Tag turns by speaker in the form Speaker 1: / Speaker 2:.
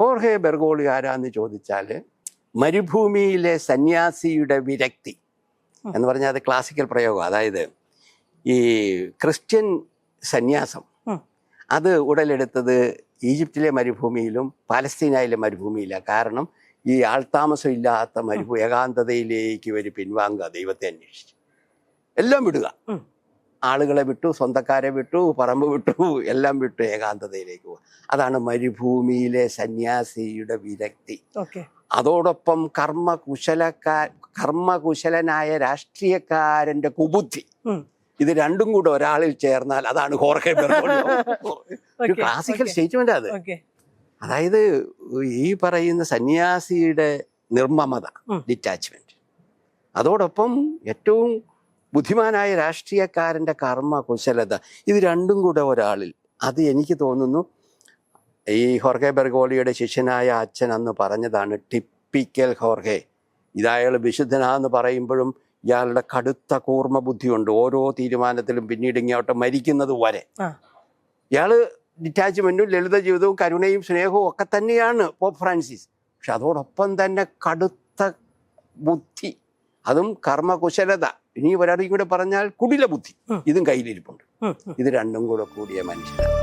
Speaker 1: ഹോർഹെ ബെർഗോളി ആരാന്ന് ചോദിച്ചാൽ മരുഭൂമിയിലെ സന്യാസിയുടെ വിരക്തി എന്ന് പറഞ്ഞാൽ അത് ക്ലാസിക്കൽ പ്രയോഗം. അതായത് ഈ ക്രിസ്ത്യൻ സന്യാസം അത് ഉടലെടുത്തത് ഈജിപ്തിലെ മരുഭൂമിയിലും പാലസ്തീനയിലെ മരുഭൂമിയിലാണ്. കാരണം ഈ ആൾതാമസം ഇല്ലാത്ത ഏകാന്തതയിലേക്ക് ഒരു പിൻവാങ്ങുക, ദൈവത്തെ അന്വേഷിച്ച് എല്ലാം വിടുക. ആളുകളെ വിട്ടു, സ്വന്തക്കാരെ വിട്ടു, പറമ്പ് വിട്ടു, എല്ലാം വിട്ടു ഏകാന്തതയിലേക്ക് പോകുക. അതാണ് മരുഭൂമിയിലെ സന്യാസിയുടെ വിരക്തി. അതോടൊപ്പം കർമ്മകുശലനായ രാഷ്ട്രീയക്കാരന്റെ കുബുദ്ധി, ഇത് രണ്ടും കൂടെ ഒരാളിൽ ചേർന്നാൽ അതാണ് ഹോർഹെ ബെർഗോളി. ഒരു ക്ലാസിക്കൽ സ്റ്റേറ്റ്മെന്റ് അത്. അതായത് ഈ പറയുന്ന സന്യാസിയുടെ നിർമ്മമത, ഡിറ്റാച്ച്മെന്റ്, അതോടൊപ്പം ഏറ്റവും ബുദ്ധിമാനായ രാഷ്ട്രീയക്കാരൻ്റെ കർമ്മകുശലത, ഇത് രണ്ടും കൂടെ ഒരാളിൽ. അത് എനിക്ക് തോന്നുന്നു ഈ ഹോർഹെ ബെർഗോളിയുടെ ശിഷ്യനായ അച്ഛൻ അന്ന് പറഞ്ഞതാണ് ടിപ്പിക്കൽ ഹോർഹെ. ഇതയാൾ വിശുദ്ധനാന്ന് പറയുമ്പോഴും ഇയാളുടെ കടുത്ത കൂർമ്മ ബുദ്ധിയുണ്ട്. ഓരോ തീരുമാനത്തിലും പിന്നീട് ഇങ്ങോട്ട് മരിക്കുന്നത് വരെ ഇയാള് ഡിറ്റാച്ച്മെന്റും ലളിത ജീവിതവും കരുണയും സ്നേഹവും ഒക്കെ തന്നെയാണ് പോപ്പ് ഫ്രാൻസിസ്. പക്ഷെ അതോടൊപ്പം തന്നെ കടുത്ത ബുദ്ധി, അതും കർമ്മകുശലത, ഇനി ഒരാളും കൂടെ പറഞ്ഞാൽ കുടില ബുദ്ധി, ഇതും കയ്യിലിരിപ്പുണ്ട്. ഇത് രണ്ടും കൂടെ കൂടിയ മനുഷ്യനാണ്.